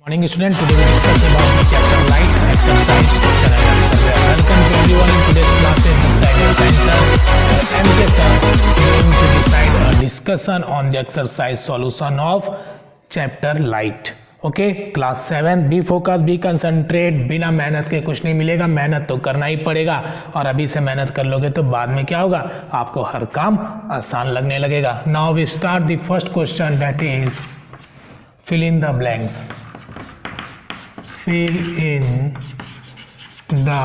Morning student, today we discuss about the chapter light exercise question and answer. Welcome to everyone in today's class in the Cyber Center. MK sir going to decide a discussion on the exercise solution of chapter light. Okay class 7 be focus be concentrate, बिना मेहनत के कुछ नहीं मिलेगा, मेहनत तो करना ही पड़ेगा और अभी से मेहनत कर लोगे तो बाद में क्या होगा, आपको हर काम आसान लगने लगेगा. Now we start the first question that is fill in the blanks. Fill in the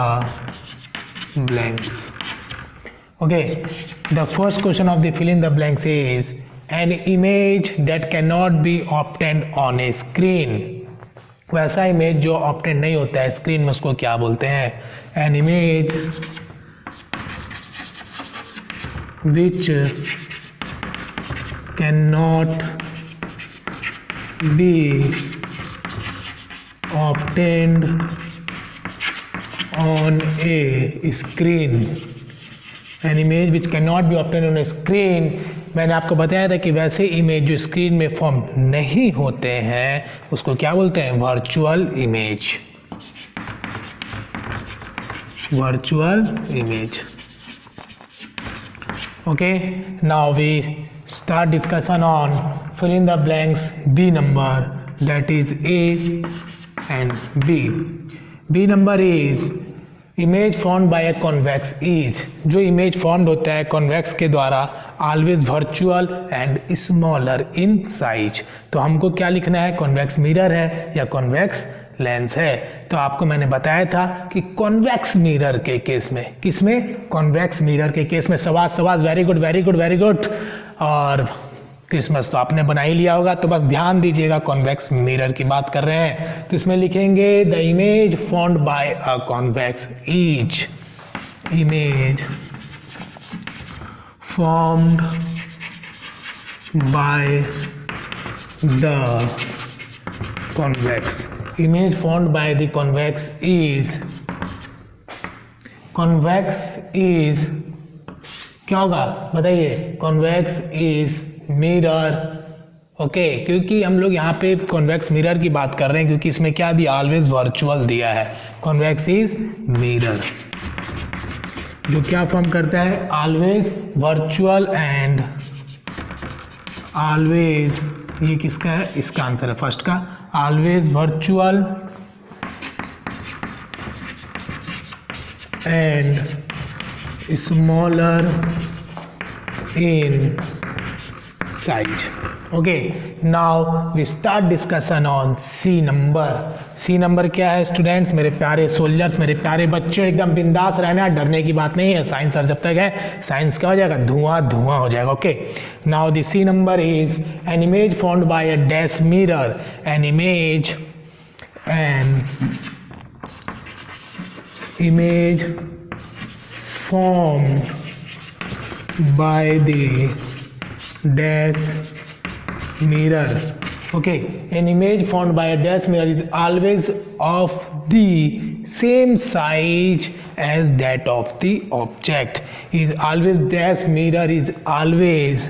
blanks. Okay, the first question of the fill in the blanks is an image that cannot be obtained on a screen. वैसा image जो obtain नहीं होता है screen में, उसको क्या बोलते हैं? An image which cannot be obtained on a screen. An image which cannot be obtained on a screen. मैंने आपको बताया था कि वैसे इमेज जो स्क्रीन में फॉर्म नहीं होते हैं उसको क्या बोलते हैं? Virtual image. Virtual image. Okay, now we start discussion on fill in the blanks B number, that is A and B. B number is image formed by a convex is. जो image formed होता है convex के द्वारा, always virtual and smaller in size. तो हमको क्या लिखना है? कॉन्वेक्स मिरर है या कॉन्वेक्स लेंस है. तो आपको मैंने बताया था कि कॉन्वेक्स मिरर के केस में, किसमें? कॉन्वेक्स मिरर के केस में. सवाज very good very good very good. और क्रिसमस तो आपने बना ही लिया होगा, तो बस ध्यान दीजिएगा कॉन्वेक्स मिरर की बात कर रहे हैं तो इसमें लिखेंगे the image formed by a convex is. Image formed by the convex. Image formed by the convex is. Convex is क्या होगा बताइए? Convex is mirror. ओके, क्योंकि हम लोग यहाँ पे कॉन्वेक्स मिरर की बात कर रहे हैं क्योंकि इसमें क्या दिया? ऑलवेज वर्चुअल दिया है. कॉन्वेक्स इज मिरर जो क्या फॉर्म करता है? Always virtual and always. ये किसका है? इसका आंसर है फर्स्ट का. Always virtual and smaller in size. Okay, now we start discussion on C number. C number क्या है स्टूडेंट्स? मेरे प्यारे सोल्जर्स, मेरे प्यारे बच्चों, एकदम बिंदास रहना, डरने की बात नहीं है. साइंस सर जब तक है साइंस क्या हो जाएगा? धुआं धुआं हो जाएगा. Okay, now the C number is an image formed by a dash mirror. An image formed by the dash mirror. Okay, an image formed by a dash mirror is always of the same size as that of the object. Is always dash mirror is always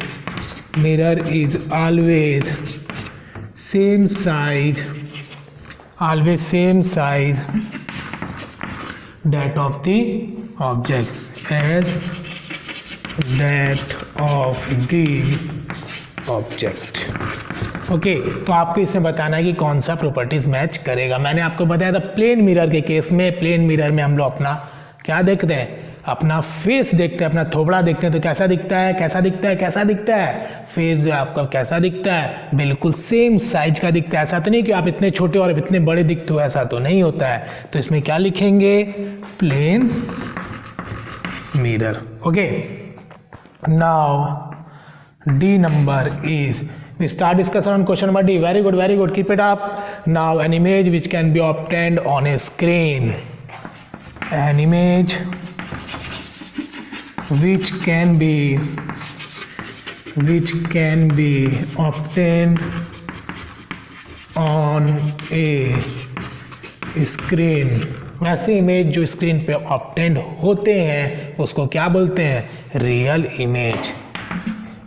same size, always same size that of the object as that of the object. Okay, तो आपको इसमें बताना है कि कौन सा properties match करेगा. मैंने आपको बताया था प्लेन मिरर के केस में, प्लेन मिरर में हम लोग अपना क्या देखते हैं? अपना फेस देखते हैं, अपना थोबड़ा देखते हैं. तो कैसा दिखता है? कैसा दिखता है? कैसा दिखता है? फेस जो है आपका कैसा दिखता है? बिल्कुल सेम साइज का दिखता है. ऐसा तो नहीं कि आप इतने छोटे और इतने बड़े दिखते हो, ऐसा तो नहीं होता है. तो इसमें क्या लिखेंगे? Plane mirror. Okay, now D number is, we start discussion on question number D. Very good, keep it up. Now an image which can be obtained on a screen. An image which can be obtained on a screen. वैसे image जो screen पे obtained होते हैं उसको क्या बोलते हैं? Real image.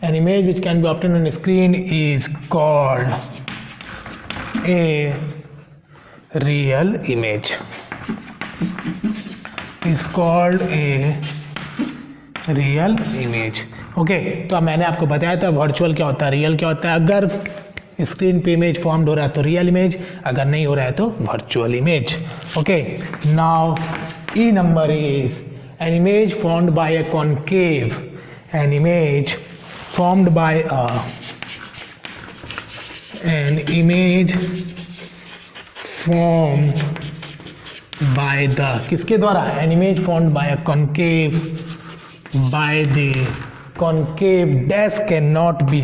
An image which can be obtained on a screen is called a real image is called a real image. Okay, तो अब मैंने आपको बताया था वर्चुअल क्या होता है, रियल क्या होता है। अगर स्क्रीन पे इमेज फॉर्म्ड हो रहा है तो रियल इमेज, अगर नहीं हो रहा है तो virtual image. Okay, now E number is an image formed by a concave, an image formed bye an image formed by the किसके द्वारा, an image formed by a concave, by the concave dash cannot be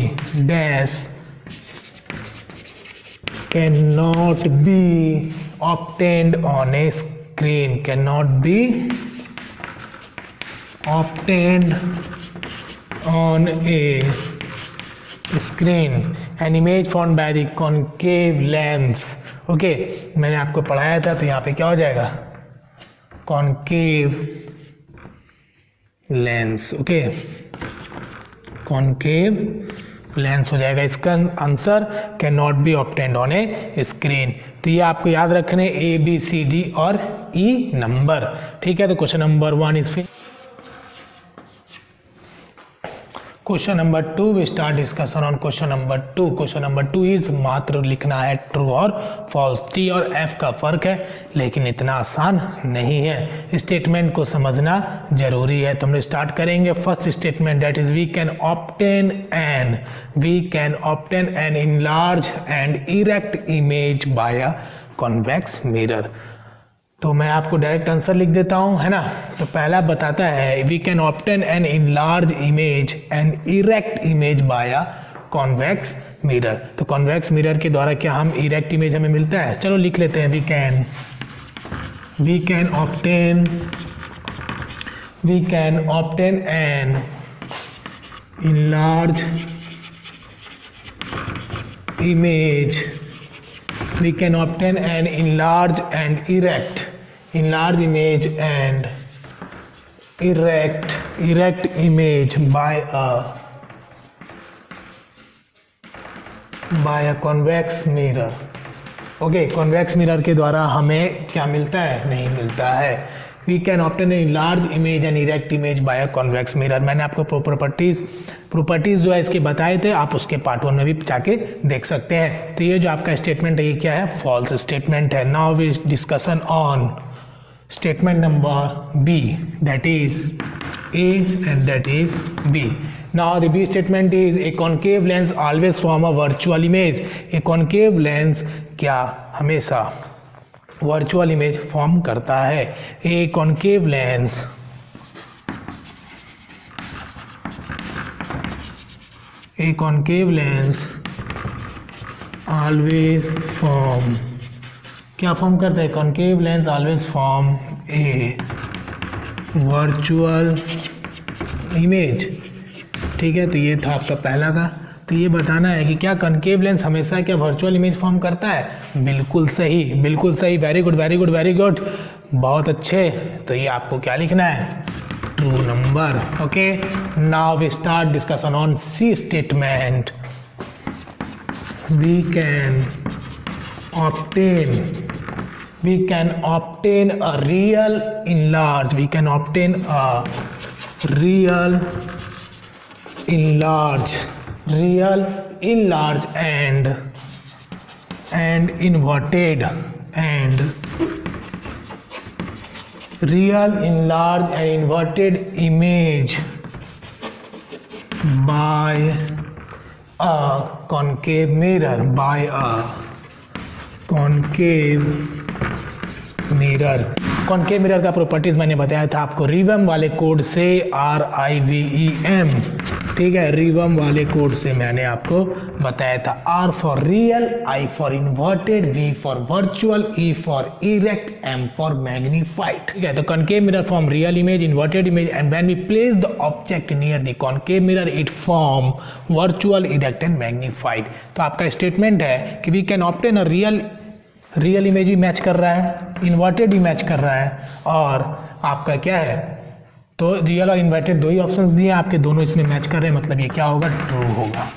obtained on a screen, cannot be obtained on a screen, an image formed by the concave lens। Okay, मैंने आपको पढ़ाया था, तो यहाँ पे क्या हो जाएगा, concave lens. Okay, concave lens हो जाएगा इसका answer, can not be obtained on A screen. तो ये आपको याद रखने ए बी सी डी और ई नंबर। ठीक है, तो question number 1 is finish. Question number 2 we start discussion on question number 2। Question number 2 is मात्र लिखना है ट्रू और फॉल्स। टी और एफ का फर्क है, लेकिन इतना आसान नहीं है, स्टेटमेंट को समझना जरूरी है। तो हम स्टार्ट करेंगे first statement, that is we can obtain an enlarge and erect image by a convex mirror. तो मैं आपको डायरेक्ट आंसर लिख देता हूँ, है ना। तो पहला बताता है we can obtain an enlarge image an erect image by a convex mirror. तो कॉन्वेक्स मिरर के द्वारा क्या हम इरेक्ट इमेज हमें मिलता है, चलो लिख लेते हैं। We can obtain an enlarge image, we can obtain an enlarged and erect image and erect image by a convex mirror। Okay, convex mirror के द्वारा हमें क्या मिलता है, नहीं मिलता है। We can obtain an large image and erect image by a convex mirror. मैंने आपको प्रॉपर्टीज जो है इसके बताए थे, आप उसके पार्ट 1 में भी जाके देख सकते हैं। तो ये जो आपका स्टेटमेंट है ये क्या है, फॉल्स स्टेटमेंट है। Now we discussion on statement number B, that is A and that is B. Now the B statement is a concave lens always form a virtual image। A concave lens क्या हमेशा virtual image form करता है। A concave lens always form, क्या form करता है, concave lens always form ए virtual image. ठीक है, तो ये था आपका पहला का। तो ये बताना है कि क्या कॉन्केव लेंस हमेशा क्या वर्चुअल इमेज फॉर्म करता है। बिल्कुल सही, बिल्कुल सही, very good very good very good, बहुत अच्छे। तो ये आपको क्या लिखना है, true number. Okay, now we start discussion on C statement. We can obtain a real enlarge, we can obtain a real enlarge and inverted image by a concave mirror, concave mirror का properties मैंने बताया था आपको रिवम वाले code से, RIVEM। ठीक है, रिवम वाले कोड से मैंने आपको बताया था। R for real, I for inverted, V for virtual, E for erect, M for magnified. ठीक है, तो concave mirror form real image, inverted image, and when we place the object near the concave mirror it form virtual, erect and magnified. तो आपका statement है कि we can obtain a real image भी match कर रहा है, inverted भी match कर रहा है, और आपका क्या है, तो रियल और इन्वर्टेड दो ही ऑप्शंस दिए आपके, दोनों इसमें मैच कर रहे हैं, मतलब ये क्या होगा, ट्रू होगा।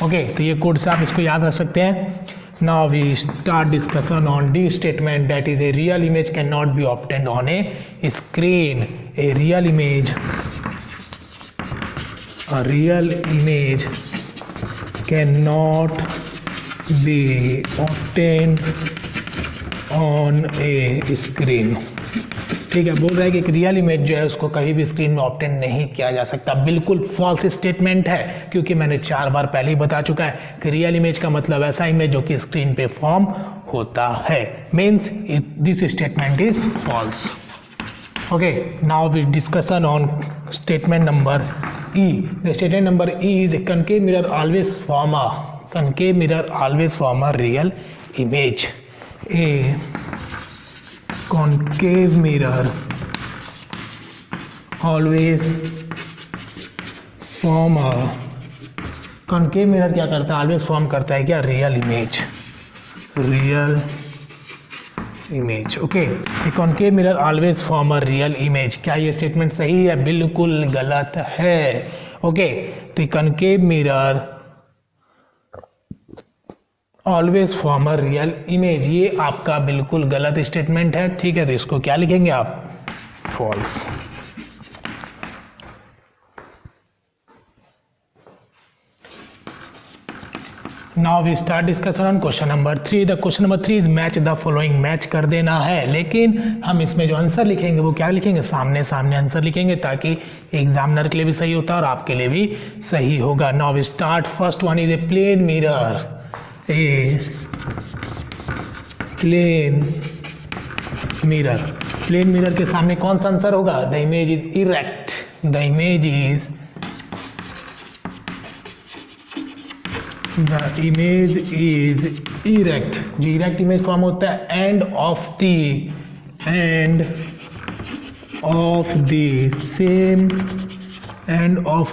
ओके, तो ये कोड से आप इसको याद रख सकते हैं। Now we start discussion on D statement, that is a real image cannot be obtained on a screen. A real image cannot be obtained on a screen. ठीक है, बोल रहा है कि एक रियल इमेज जो है उसको कभी भी स्क्रीन में ऑब्टेन नहीं किया जा सकता. बिल्कुल फॉल्स स्टेटमेंट है, क्योंकि मैंने 4 बार पहले ही बता चुका है कि रियल इमेज का मतलब ऐसा इमेज जो कि स्क्रीन पे फॉर्म होता है. Means this statement is false. Okay, now we discussion on statement number E. The statement number E is a concave mirror always form a real image. A concave mirror always form a concave mirror क्या करता है, always form करता है क्या, real image. Okay, concave mirror always form a real image. क्या ये statement सही है? बिल्कुल गलत है. ओके, तो concave mirror always form a real image, ये आपका बिल्कुल गलत स्टेटमेंट है. ठीक है, तो इसको क्या लिखेंगे आप, false. Now we start discussion on question number 3. The question number 3 is match the following. Match कर देना है, लेकिन हम इसमें जो आंसर लिखेंगे वो क्या लिखेंगे, सामने आंसर लिखेंगे, ताकि एग्जामिनर के लिए भी सही होता है और आपके लिए भी सही होगा. Now we start. First one is a plane mirror. A plane mirror के सामने कौन सा आंसर होगा, the image is erect. The image is erect. जो इरेक्ट इमेज फॉर्म होता है and of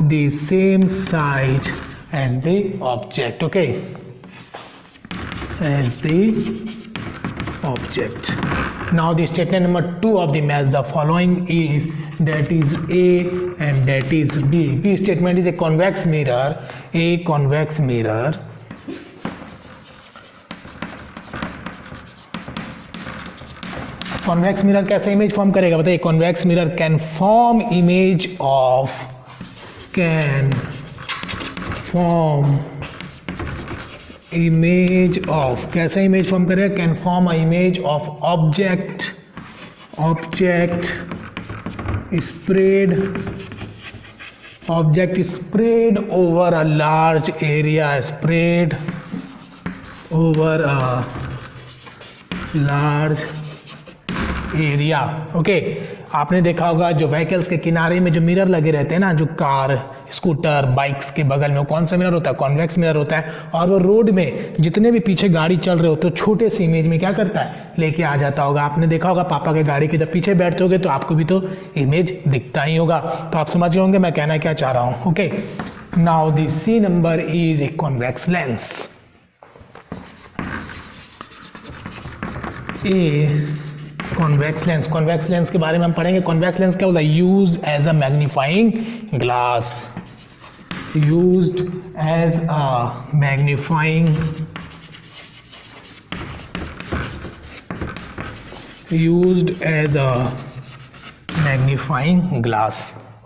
the same size as the object. Okay, as the object. Now the statement number 2 of the match the following is, that is A and that is B. B statement is a convex mirror. A convex mirror कैसे image form करेगा, बताइए. Convex mirror can form image of कैसा image form करेगा, can form a image of object spread over a large area. Okay, आपने देखा होगा जो vehicles के किनारे में जो मिरर लगे रहते हैं ना, जो कार, स्कूटर, बाइक्स के बगल में, कौन सा मिरर होता है, कॉन्वेक्स मिरर होता है. और वो रोड में जितने भी पीछे गाड़ी चल रहे हो तो छोटे से इमेज में क्या करता है, लेके आ जाता होगा. आपने देखा होगा पापा के गाड़ी के जब पीछे बैठते होगे तो आपको भी तो इमेज दिखता ही होगा. तो आप समझ गए होंगे मैं कहना क्या चाह रहा हूँ. Okay, now the C number is a convex lens. Convex lens के बारे में हम पढ़ेंगे. कॉन्वेक्स लेंस क्या होता है, use as a magnifying glass.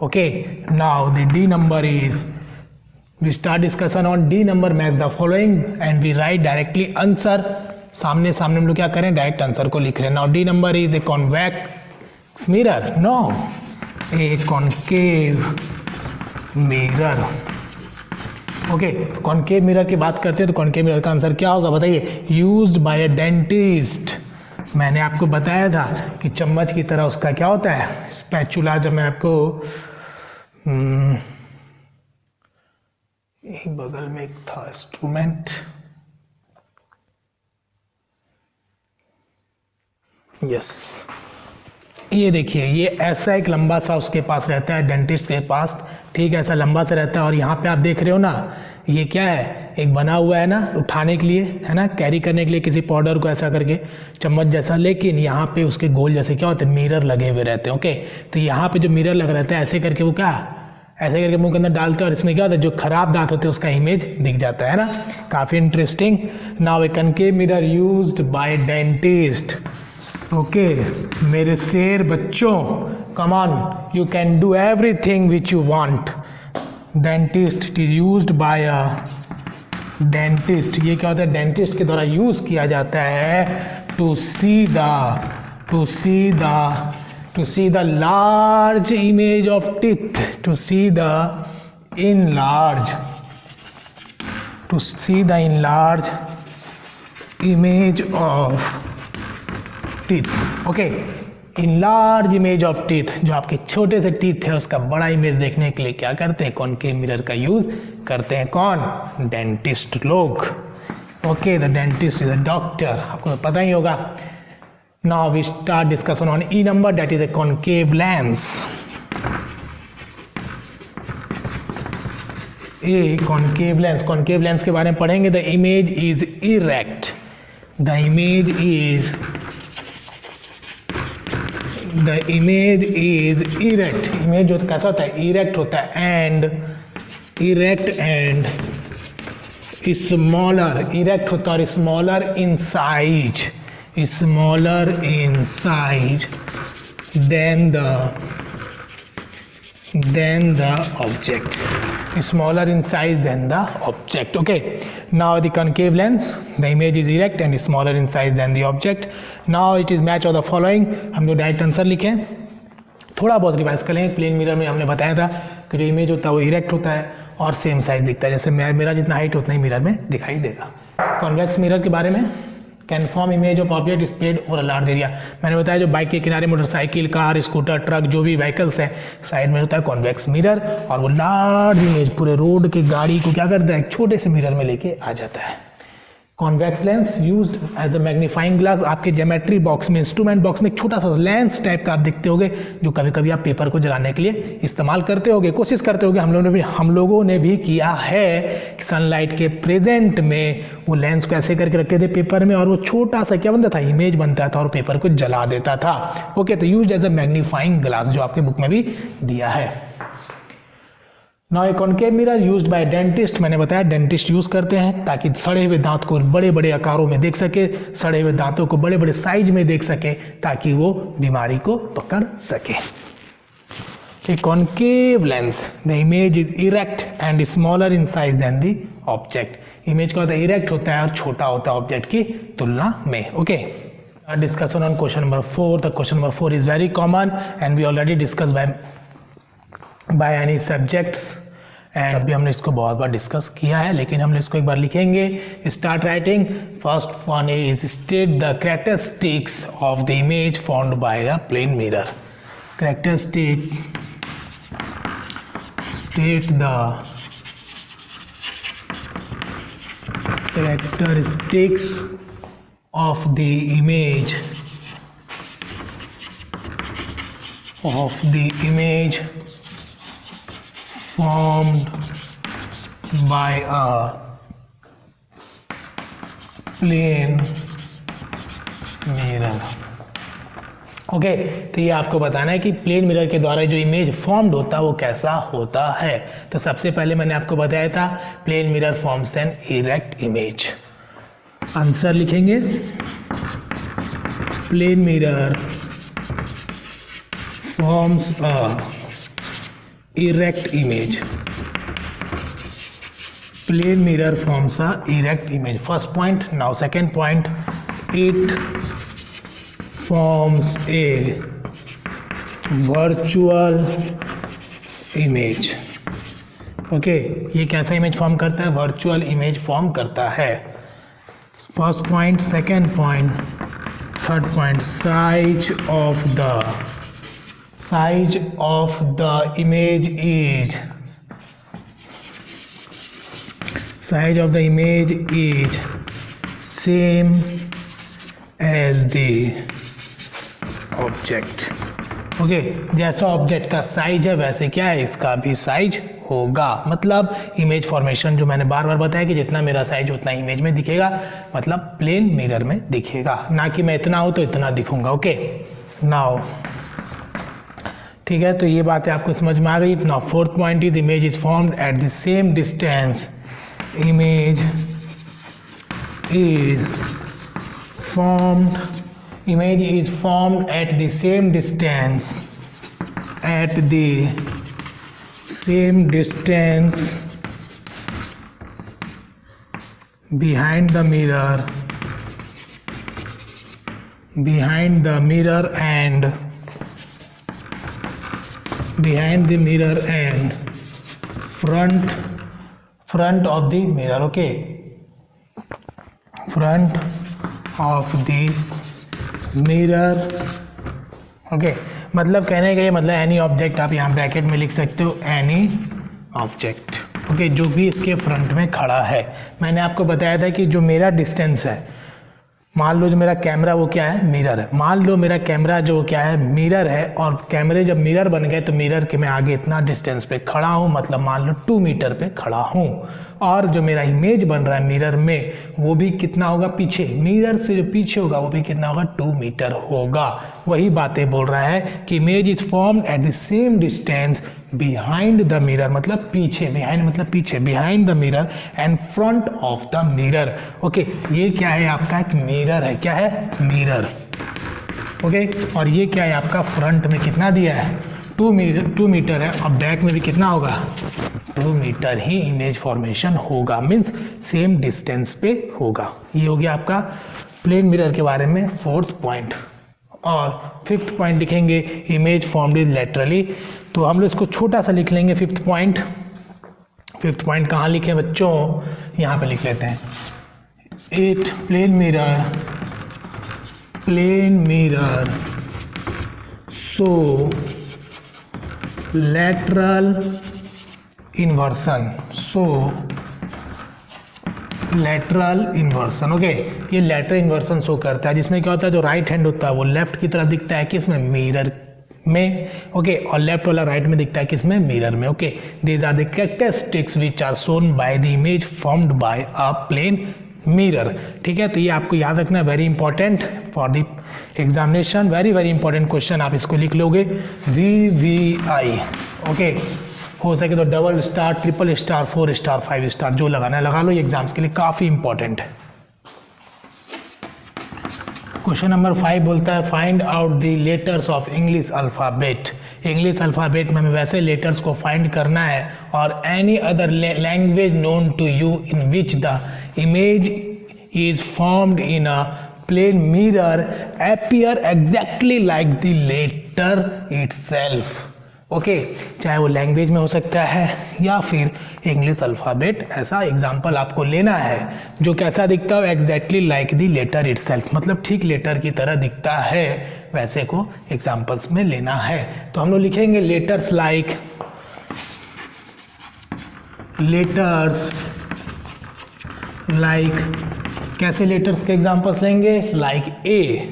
Okay, now the D number is, we start discussion on D number. Match the following and we write directly answer. सामने हम लोग क्या करें, डायरेक्ट आंसर को लिख रहे हैं. Now D number is a convex mirror, no, a concave mirror. Okay, concave mirror की बात करते हैं तो कॉन्केव मिरर का आंसर क्या होगा, बताइए. Used by a dentist. मैंने आपको बताया था कि चम्मच की तरह उसका क्या होता है, स्पैचुला. जब मैं आपको यही बगल में एक था इंस्ट्रूमेंट, यस, ये देखिए, ये ऐसा एक लंबा सा उसके पास रहता है, डेंटिस्ट के पास. ठीक है, ऐसा लंबा सा रहता है. और यहाँ पे आप देख रहे हो ना, ये क्या है, एक बना हुआ है ना उठाने के लिए, है ना, कैरी करने के लिए किसी पाउडर को ऐसा करके, चम्मच जैसा. लेकिन यहाँ पे उसके गोल जैसे क्या होते हैं, मिरर लगे हुए रहते हैं. ओके, तो यहाँ पे जो मिरर लगा रहता है ऐसे करके वो क्या ऐसे करके मुंह के अंदर डालते हैं और इसमें क्या होता है, जो खराब दांत होते हैं उसका इमेज दिख जाता है ना, काफ़ी interesting. Now A concave mirror used by dentist. Okay मेरे शेर बच्चों, come on, you can do everything which you want. Dentist, it is used by a dentist. ये क्या होता है, डेंटिस्ट के द्वारा यूज किया जाता है to see the large image of teeth, to see the enlarge image of teeth. Okay, enlarge image of teeth, जो आपके छोटे से टीथ है उसका बड़ा इमेज देखने के लिए क्या करते हैं, कॉनकेव मिरर का यूज करते हैं। कौन, डेंटिस्ट लोग। Okay, the dentist is a doctor, आपको तो पता ही होगा। Now we start discussion on E number, that is a concave lens. A concave lens, concave lens के बारे में पढ़ेंगे। The image is erect, the image is erect. Image जो कैसा होता है, इरेक्ट होता है, एंड स्मॉलर, इरेक्ट होता है और smaller in size than the object, smaller in size than the object. Okay, now the concave lens, the image is erect and smaller in size than the object. Now it is match of the following. हम लोग direct answer लिखें, थोड़ा बहुत revise कर लें। Plane mirror में हमने बताया था कि जो इमेज होता है वो इरेक्ट होता है और सेम साइज दिखता है, जैसे मेरा जितना हाइट उतना ही मिरर में दिखाई देगा। कॉन्वेक्स मिरर के बारे में, can form image of object spread over a large area. मैंने बताया जो बाइक के किनारे मोटरसाइकिल, कार, स्कूटर, ट्रक, जो भी व्हीकल्स हैं, साइड में होता है कॉन्वेक्स मिरर, और वो लार्ज इमेज पूरे रोड के गाड़ी को क्या करता है, एक छोटे से मिरर में लेके आ जाता है। Convex lens used as a magnifying glass, आपके ज्योमेट्री बॉक्स में, इंस्ट्रूमेंट बॉक्स में एक छोटा सा लेंस टाइप का आप देखते होगे, जो कभी कभी आप पेपर को जलाने के लिए इस्तेमाल करते होगे, कोशिश करते होगे। हम लोगों ने भी किया है कि सनलाइट के प्रेजेंट में वो लेंस को ऐसे करके रखते थे पेपर में, और वो छोटा सा क्या बनता था, इमेज बनता था और पेपर को जला देता था। ओके, तो used as a magnifying glass, जो आपके बुक में भी दिया है। Now a concave mirror used by dentist, मैंने बताया डेंटिस्ट यूज करते हैं ताकि सड़े हुए दांत को बड़े बड़े आकारों में देख सके, सड़े हुए दांतों को बड़े बड़े साइज में देख सके, ताकि वो बीमारी को पकड़ सके। A concave lens, the image is erect and smaller in size than the object. Image का होता है इरेक्ट होता है और छोटा होता है ऑब्जेक्ट की तुलना में। Okay, discussion on question number 4। The question number 4 is very common and we already discuss by any subjects, and अभी हमने इसको बहुत बार डिस्कस किया है, लेकिन हम इसको एक बार लिखेंगे। Start writing. First one is state the characteristics of the image formed by a plane mirror. Characteristics of the image formed by a plane mirror। Okay, तो ये आपको बताना है कि प्लेन मिरर के द्वारा जो इमेज फॉर्म्ड होता है वो कैसा होता है। तो सबसे पहले मैंने आपको बताया था plane mirror forms an erect image. Answer लिखेंगे, plane mirror forms a erect image. Plane mirror forms a erect image, first point. Now second point, it forms a virtual image. Okay, ये कैसा इमेज फॉर्म करता है, virtual image form करता है। First point, second point, third point, size of the image is same as the object. Okay, जैसा object का size है वैसे क्या है, इसका भी साइज होगा। मतलब इमेज फॉर्मेशन जो मैंने बार बार बताया कि जितना मेरा साइज उतना इमेज में दिखेगा, मतलब प्लेन मिरर में दिखेगा, ना कि मैं इतना हो तो इतना दिखूंगा। ओके, नाउ ठीक है, तो ये बातें आपको समझ में आ गई। Now fourth point is image is formed at the same distance. Image is formed at the same distance behind the mirror and front of the mirror. Okay, front of the mirror. Okay, मतलब कहने का ये मतलब any object, आप यहाँ bracket में लिख सकते हो एनी ऑब्जेक्ट। ओके, जो भी इसके फ्रंट में खड़ा है। मैंने आपको बताया था कि जो मेरा डिस्टेंस है, मान लो जो मेरा कैमरा वो क्या है, मिरर है। मान लो मेरा कैमरा जो क्या है, मिरर है, और कैमरे जब मिरर बन गए तो मिरर के मैं आगे इतना डिस्टेंस पे खड़ा हूँ, मतलब मान लो 2 मीटर पे खड़ा हूँ। और जो मेरा इमेज बन रहा है मिरर में, वो भी कितना होगा पीछे, मिरर से जो पीछे होगा वो भी कितना होगा, 2 मीटर होगा। वही बातें बोल रहा है कि image is formed at the same distance behind the mirror, मतलब पीछे, बिहाइंड मतलब पीछे, behind the mirror and front of the mirror. Okay, ये क्या है आपका, एक मिरर है। क्या है, मिरर। ओके, और ये क्या है आपका, फ्रंट में कितना दिया है, 2 मीटर है, और बैक में भी कितना होगा, 2 मीटर ही इमेज फॉर्मेशन होगा, मीन्स सेम डिस्टेंस पे होगा। ये हो गया आपका प्लेन मिरर के बारे में 4th पॉइंट। और 5th पॉइंट लिखेंगे इमेज फॉर्म्ड इज लेटरली। तो हम लोग इसको छोटा सा लिख लेंगे 5th पॉइंट। 5th पॉइंट कहाँ लिखे बच्चों, यहाँ पे लिख लेते हैं। It plane mirror so lateral inversion। Okay, ये लेटरल इन्वर्सन शो करता है, जिसमें क्या होता है, जो राइट हैंड होता है वो लेफ्ट की तरह दिखता है किसमें, मिरर में। ओके, और लेफ्ट वाला राइट में दिखता है किसमें, मिरर में। Okay, these are the characteristics which are shown by the image formed by a plane mirror. ठीक है, तो ये आपको याद रखना, very important for the examination, very important question. आप इसको लिख लोगे VVI। ओके, हो सके तो double star, triple star, 4 star, 5 star, जो लगाना है लगा लो, ये एग्जाम्स के लिए काफ़ी इंपॉर्टेंट है। क्वेश्चन नंबर 5 बोलता है find out the letters of English alphabet. English alphabet में हमें वैसे लेटर्स को फाइंड करना है, और any other language known to you in which the image is formed in a plane mirror appear exactly like the letter itself. Okay, चाहे वो language में हो सकता है या फिर इंग्लिश अल्फ़ाबेट। ऐसा एग्जाम्पल आपको लेना है जो कैसा दिखता हो, exactly like the letter itself, मतलब ठीक लेटर की तरह दिखता है, वैसे को एग्जाम्पल्स में लेना है। तो हम लोग लिखेंगे लेटर्स लाइक, कैसे लेटर्स के एग्जाम्पल्स लेंगे, लाइक AIMO,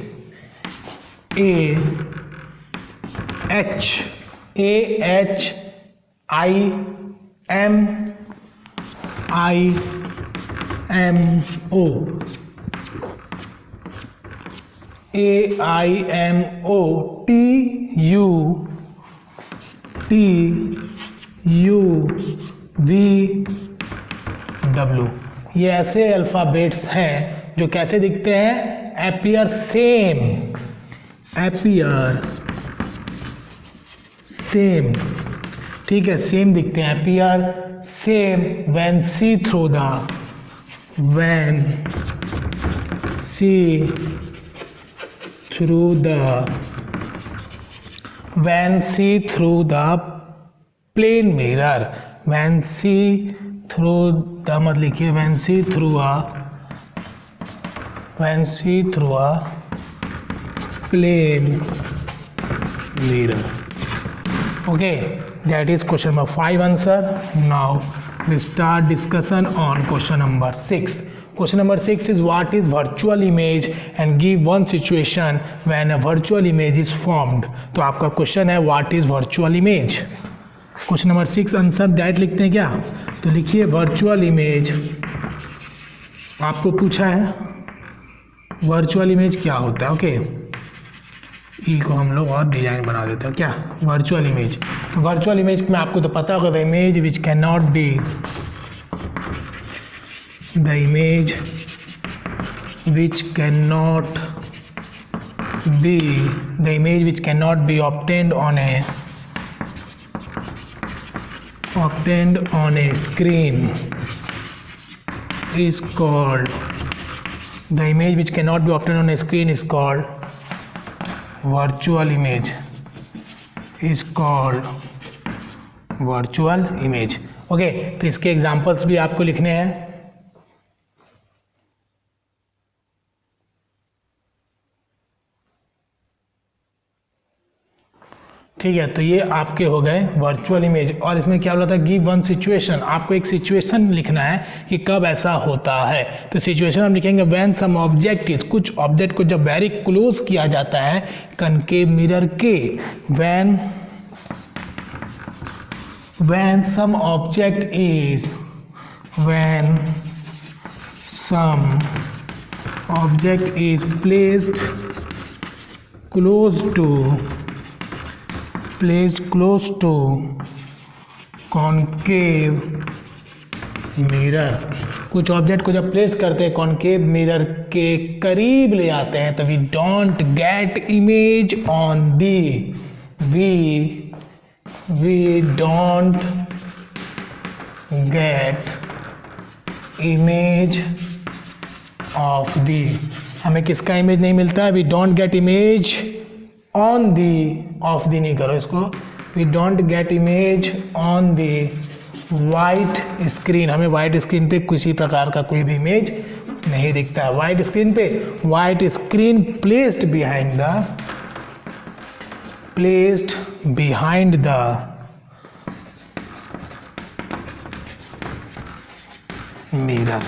TUVW। ये ऐसे अल्फ़ाबेट्स हैं जो कैसे दिखते हैं, अपीयर सेम, ठीक है, सेम दिखते हैं, appear same when see through the plane mirror, when see through the मत लिखिए, when see through a plane mirror. Okay, that is question number 5 answer. Now we start discussion on question number 6. Question number 6 is what is virtual image and give one situation when a virtual image is formed. तो आपका question है what is virtual image. Question number 6 answer direct लिखते हैं क्या, तो लिखिए virtual image. आपको पूछा है वर्चुअल इमेज क्या होता है। ओके, ई को हम लोग और डिजाइन बना देते हैं, क्या वर्चुअल इमेज। तो वर्चुअल इमेज में आपको तो पता होगा, the image which can not be, the image which can not be, the image which can not be obtained on a screen is called, the image which cannot be obtained on a screen is called virtual image, is called virtual image। Okay, तो इसके examples भी आपको लिखने हैं। ठीक है, तो ये आपके हो गए वर्चुअल इमेज। और इसमें क्या बोला था, गिव वन सिचुएशन, आपको एक सिचुएशन लिखना है कि कब ऐसा होता है। तो सिचुएशन हम लिखेंगे व्हेन सम ऑब्जेक्ट इज, कुछ ऑब्जेक्ट को जब वेरी क्लोज किया जाता है कनकेव मिरर के, when some object is, when some object is placed close to concave mirror, कुछ ऑब्जेक्ट को जब प्लेस करते हैं कॉन्केव मिरर के करीब ले आते हैं, तो we don't get image on the, we don't get image of the, हमें किसका इमेज नहीं मिलता है, we don't get image on the, of the नहीं करो इसको, we don't get image on the white screen, हमें वाइट स्क्रीन पे किसी प्रकार का कोई भी इमेज नहीं दिखता है। वाइट स्क्रीन पे, white screen placed behind the mirror.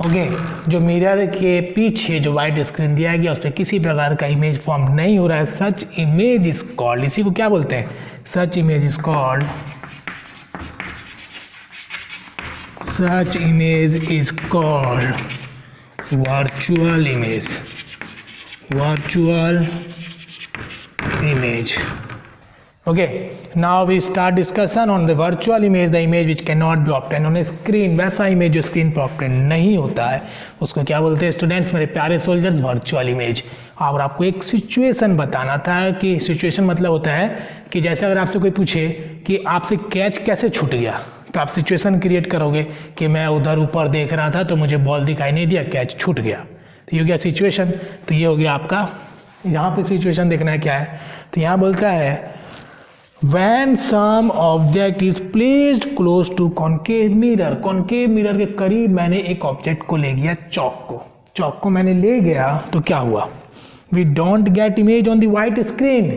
Okay, जो मिरर के पीछे जो वाइट स्क्रीन दिया गया उस पर किसी प्रकार का इमेज फॉर्म नहीं हो रहा है, सच इमेज इज कॉल्ड, इसी को क्या बोलते हैं, such image is called, such image is called virtual image, virtual image। Okay, now we start discussion on the virtual image, the image which cannot be obtained on a screen। वैसा image जो screen पर obtain नहीं होता है उसको क्या बोलते हैं स्टूडेंट्स, मेरे प्यारे सोल्जर्स, वर्चुअल इमेज। और आपको एक सिचुएशन बताना था कि सिचुएशन मतलब होता है कि जैसे अगर आपसे कोई पूछे कि आपसे कैच कैसे छूट गया, तो आप सिचुएशन क्रिएट करोगे कि मैं उधर ऊपर देख रहा था तो मुझे बॉल दिखाई नहीं दिया, कैच छूट गया, तो ये हो गया सिचुएशन। तो ये हो गया आपका, यहाँ पे सिचुएशन देखना है क्या है, तो यहाँ बोलता है When some object is placed close to concave mirror, concave mirror के करीब मैंने एक ऑब्जेक्ट को ले गया, चौक को मैंने ले गया तो क्या हुआ, We don't get image on the white screen,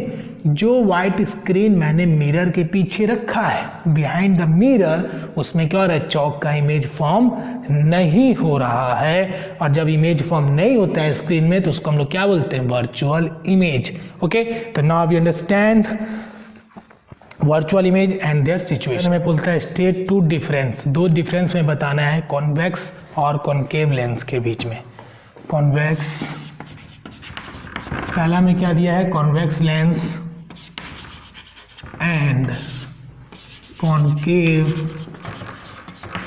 जो वाइट स्क्रीन मैंने मिरर के पीछे रखा है बिहाइंड द मिरर, उसमें क्या हो रहा है, चौक का इमेज फॉर्म नहीं हो रहा है। और जब इमेज फॉर्म नहीं होता है स्क्रीन में तो उसको हम लोग क्या बोलते हैं, वर्चुअल इमेज। ओके, तो now you understand virtual image and there situation. में बोलता है स्टेट टू डिफरेंस, दो डिफरेंस में बताना है कॉन्वेक्स और कॉन्केव लेंस के बीच में। कॉन्वेक्स, पहला में क्या दिया है, convex lens and concave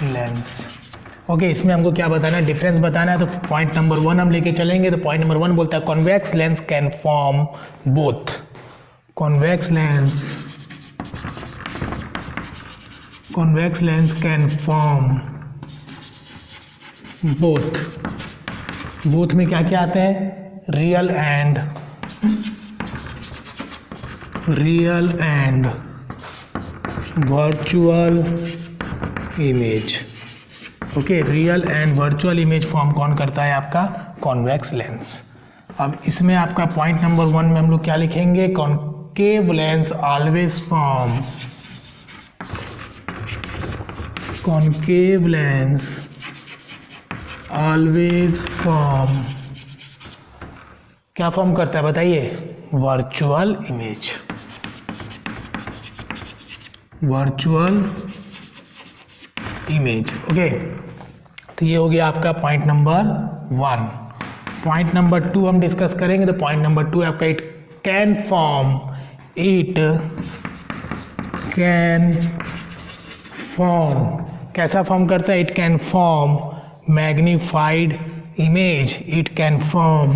lens. Okay, इसमें हमको क्या बताना है, डिफरेंस बताना है। तो पॉइंट नंबर 1 हम लेके चलेंगे। तो पॉइंट नंबर 1 बोलता है convex lens can form both, convex lens can form both में क्या क्या आते हैं, real and virtual image. Okay, real and virtual image form कौन करता है, आपका कॉन्वेक्स लेंस। अब इसमें आपका पॉइंट नंबर 1 में हम लोग क्या लिखेंगे, concave lens always form, concave lens always form, क्या फॉर्म करता है बताइए, virtual image, virtual image. Okay, तो ये हो गया आपका पॉइंट नंबर 1। पॉइंट नंबर 2 हम डिस्कस करेंगे। तो पॉइंट नंबर 2 आपका इट कैन फॉर्म कैसा फॉर्म करता है? It can form magnified image. It can form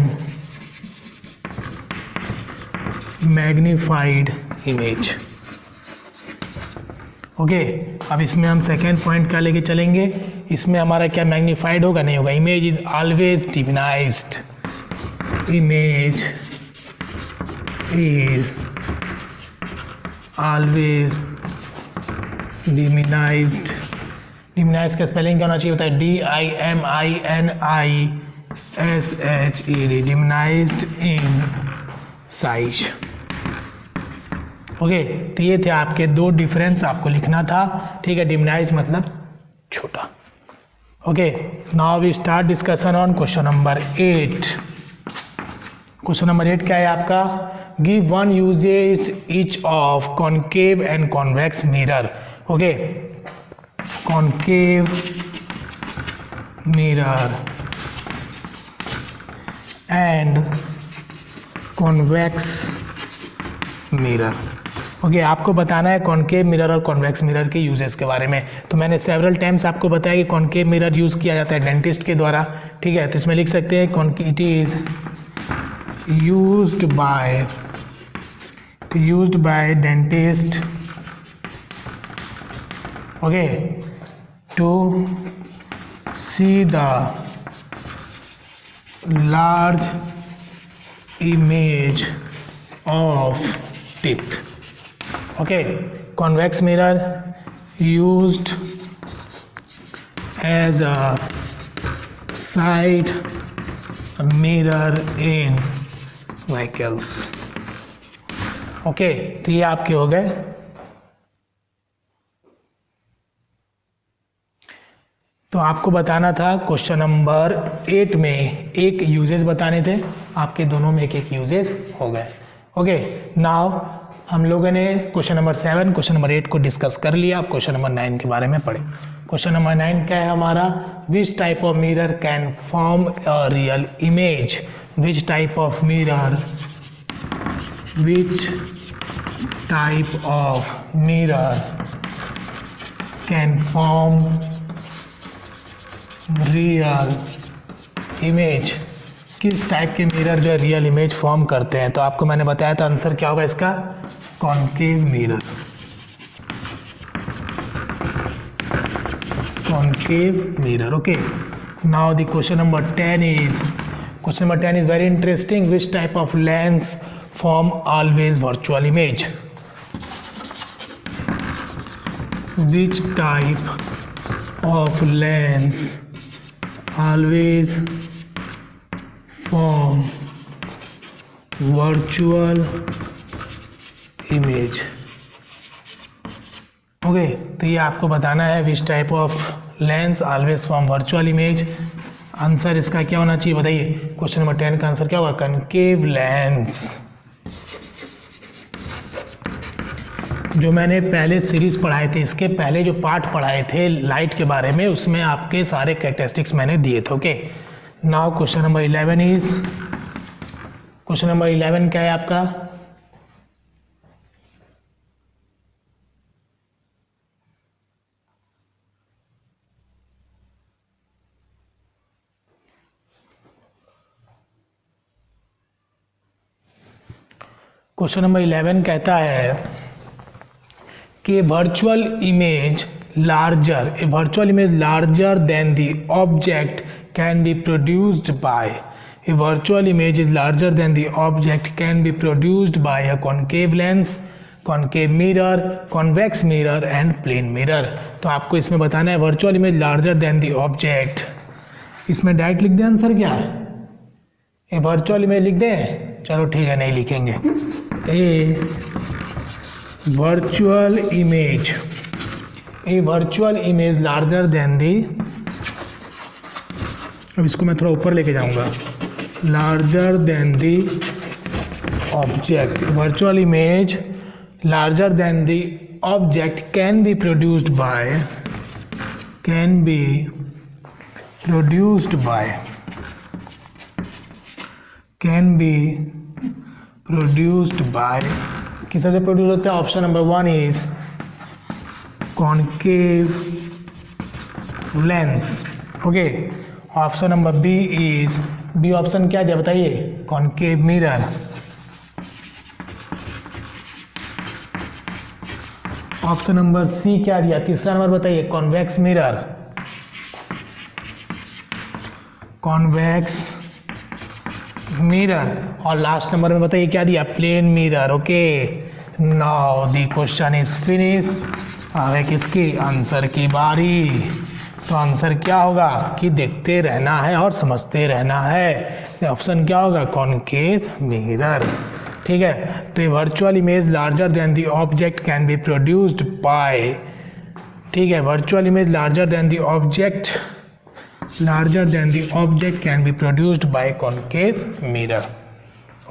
magnified image. Okay, अब इसमें हम सेकेंड पॉइंट क्या लेके चलेंगे? इसमें हमारा क्या मैग्नीफाइड होगा? नहीं होगा। Image is always diminished. Image is always diminished. Diminished का स्पेलिंग क्या होना चाहिए? होता है DIMINISHED। Diminished in size. Okay, तो ये थे आपके दो डिफरेंस आपको लिखना था। ठीक है, डिमिनाइज मतलब छोटा। Okay, now we start discussion on question number 8। Question number 8 क्या है आपका? Give one usages each of concave and convex mirror. Okay, concave mirror and convex mirror. Okay, आपको बताना है कॉनकेव मिरर और कॉन्वेक्स मिरर के यूजेस के बारे में। तो मैंने सेवरल टाइम्स आपको बताया कि कॉनकेव मिरर यूज़ किया जाता है डेंटिस्ट के द्वारा। ठीक है, तो इसमें लिख सकते हैं it is used by dentist okay to see the large image of teeth. Okay, convex mirror used as a side mirror in vehicles. Okay, तो ये आपके हो गए। तो आपको बताना था क्वेश्चन नंबर 8 में एक यूजेस बताने थे, आपके दोनों में एक एक यूजेस हो गए। ओके, नाउ हम लोगों ने क्वेश्चन नंबर 7 क्वेश्चन नंबर 8 को डिस्कस कर लिया। अब क्वेश्चन नंबर 9 के बारे में पढ़े। क्वेश्चन नंबर 9 क्या है हमारा? Which type of mirror can form a real image. Which type of mirror can form real image. किस टाइप के मिरर जो है रियल इमेज फॉर्म करते हैं? तो आपको मैंने बताया था आंसर क्या होगा इसका? Concave mirror. Concave mirror. Okay, now the question number 10 is very interesting. Which type of lens form always virtual image. Which type of lens always form virtual image. Okay, तो ये आपको बताना है which type of lens always form virtual image. Answer इसका क्या होना चाहिए बताइए? क्वेश्चन नंबर 10 का आंसर क्या होगा? Concave lens. जो मैंने पहले सीरीज पढ़ाए थे, इसके पहले जो पार्ट पढ़ाए थे लाइट के बारे में, उसमें आपके सारे कैरेक्टरिस्टिक्स मैंने दिए थे। ओके, नाउ क्वेश्चन नंबर 11 क्या है आपका? क्वेश्चन नंबर 11 कहता है कि virtual image larger than the object can be produced by a virtual image is larger than the object can be produced by a concave lens, concave mirror, convex mirror and plane mirror। तो आपको इसमें बताना है virtual image larger than the object। इसमें direct लिख दें answer क्या है? ये virtual image लिख दें? चलो ठीक है, नहीं लिखेंगे। virtual image larger than the, अब इसको मैं थोड़ा ऊपर लेके जाऊंगा, larger than the object। virtual image larger than the object can be produced by can be produced by, किस से प्रोड्यूस होता है? Option number 1 is concave lens. Okay, option number B is, B option क्या दिया बताइए? Concave mirror. Option number C क्या दिया? तीसरा नंबर बताइए, कॉन्वेक्स मिरर। Convex mirror. और लास्ट नंबर में बताइए क्या दिया? Plane mirror. Okay, now the question is finish. अब है किसकी? आंसर की बारी। तो आंसर क्या होगा कि देखते रहना है और समझते रहना है। ऑप्शन क्या होगा? Concave mirror. ठीक है, तो ये virtual image larger than the object can be produced by, ठीक है, virtual image larger than the object can be produced by concave mirror.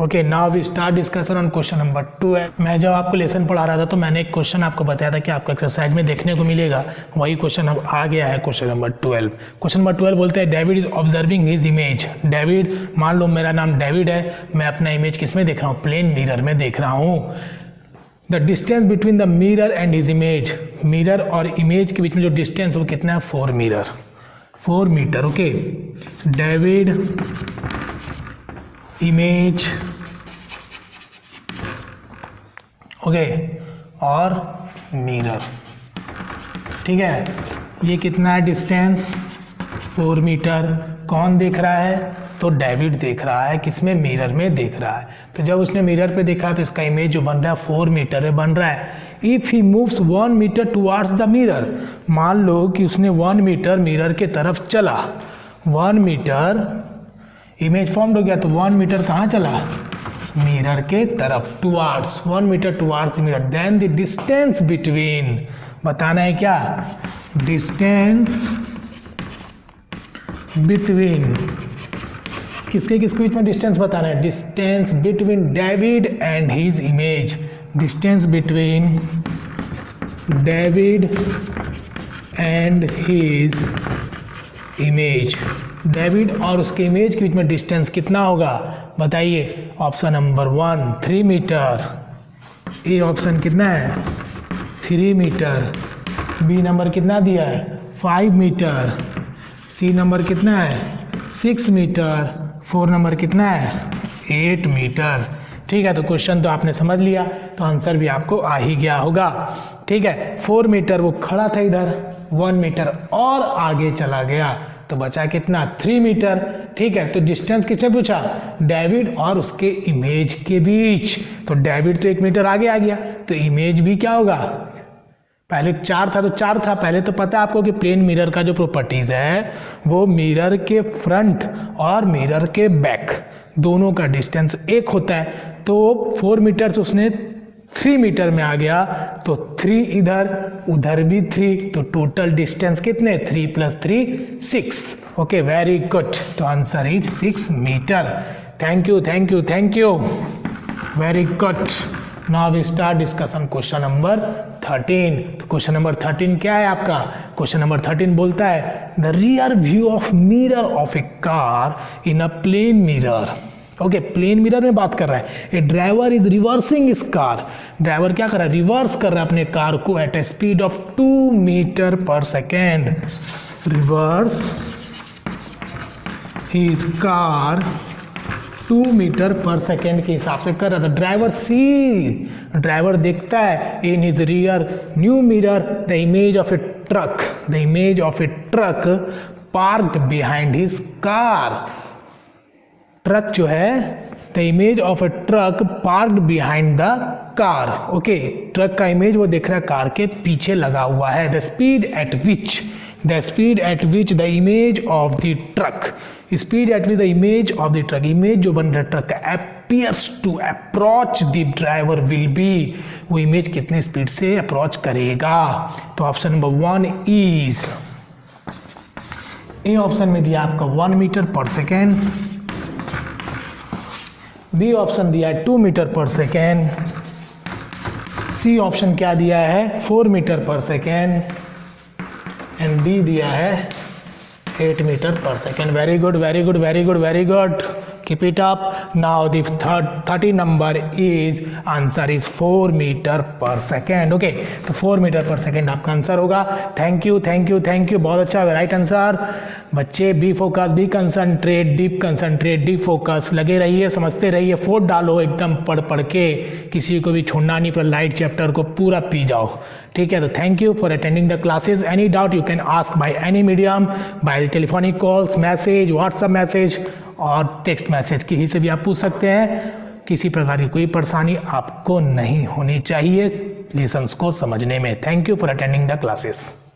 Okay, now we start discussion on question number 12। मैं जब आपको lesson पढ़ा रहा था तो मैंने एक क्वेश्चन आपको बताया था कि आपको एक्सरसाइज में देखने को मिलेगा, वही क्वेश्चन अब आ गया है, क्वेश्चन नंबर 12। क्वेश्चन नंबर 12 बोलते हैं David is observing his image. David, मान लो मेरा नाम डेविड है, मैं अपना इमेज किस में देख रहा हूँ? प्लेन मिरर में देख रहा हूँ। The distance between the mirror and his image, mirror और इमेज के बीच में जो डिस्टेंस वो कितना है? 4 metre. Okay, David image, okay, और मिरर, ठीक है, ये कितना है डिस्टेंस? 4 मीटर। कौन देख रहा है? तो डेविड देख रहा है, किसमें? मिरर में देख रहा है। तो जब उसने मिरर पे देखा तो इसका इमेज जो बन रहा है 4 मीटर में बन रहा है। If he moves 1 metre towards the mirror, मान लो कि उसने 1 मीटर मिरर के तरफ चला, 1 मीटर इमेज फॉर्म हो गया, तो 1 मीटर कहाँ चला? मिरर के तरफ, towards, 1 metre towards mirror. Then the distance between, बताना है क्या? डिस्टेंस बिटवीन, किसके बीच में डिस्टेंस बताना है? Distance between David and his image, distance between David and his image. David और उसके इमेज के बीच में डिस्टेंस कितना होगा बताइए? Option number 1 3 metre, A option कितना है? 3 मीटर। बी नंबर कितना दिया है? 5 मीटर। सी नंबर कितना है? 6 मीटर। 4 नंबर कितना है? 8 मीटर। ठीक है, तो क्वेश्चन तो आपने समझ लिया, तो आंसर भी आपको आ ही गया होगा। ठीक है, 4 मीटर वो खड़ा था इधर, 1 मीटर और आगे चला गया, तो बचा कितना? 3 मीटर। ठीक है, तो डिस्टेंस किससे पूछा? डेविड और उसके इमेज के बीच। तो डेविड तो 1 मीटर आगे आ गया, तो इमेज भी क्या होगा? पहले 4 था तो 4 था। पहले तो पता है आपको कि प्लेन मिरर का जो प्रॉपर्टीज है वो मिरर के फ्रंट और मिरर के बैक दोनों का डिस्टेंस 1 होता है। तो 4 मीटर से उसने 3 मीटर में आ गया, तो 3 इधर, उधर भी 3, तो टोटल डिस्टेंस कितने? 3 + 3 6। Okay, very good. तो answer is 6 metre. Thank you, thank you, thank you, very good. Now we start discussion question number 13। तो क्वेश्चन नंबर 13 क्या है आपका? क्वेश्चन नंबर 13 बोलता है the rear view of mirror of a car in a plane mirror. Okay, plane mirror में बात कर रहा है। A driver is reversing his car, driver क्या कर रहा है? रिवर्स कर रहा है अपने कार को at a speed of 2 metre पर second. Reverse his car 2 metre पर सेकेंड के हिसाब से कर रहा था। ड्राइवर देखता है in his rear view mirror the image of a truck parked behind his car. Truck जो है, the image of a truck parked behind the car. Okay, truck का इमेज वो देख रहा है कार के पीछे लगा हुआ है। The speed at which the image of the truck, image जो बन रहा है ट्रक का appears to approach the driver will be, वो इमेज कितने स्पीड से अप्रोच करेगा? तो option number 1 is, A option में दिया आपका 1 मीटर पर सेकेंड, बी ऑप्शन दिया है 2 मीटर पर सेकेंड, सी ऑप्शन क्या दिया है? 4 मीटर पर सेकेंड, एंड डी दिया है 8 मीटर पर second. Very good, very good, very good, very good, keep it up. Now the 30 number is answer is 4 metre पर सेकेंड. ओके, तो 4 मीटर पर सेकेंड आपका आंसर होगा. थैंक यू, बहुत अच्छा राइट आंसर. बच्चे be focus, be concentrate, deep concentrate, deep focus, लगे रहिए, समझते रहिए, फोर्थ डालो एकदम पढ़ के, किसी को भी छोड़ना नहीं, पर लाइट चैप्टर को पूरा पी जाओ. ठीक है, तो thank you for attending the classes. Any doubt you can ask by any medium, by telephonic calls, message, WhatsApp message और टेक्स्ट मैसेज, किसी से भी आप पूछ सकते हैं. किसी प्रकार की कोई परेशानी आपको नहीं होनी चाहिए लेसन्स को समझने में. Thank you for attending the classes.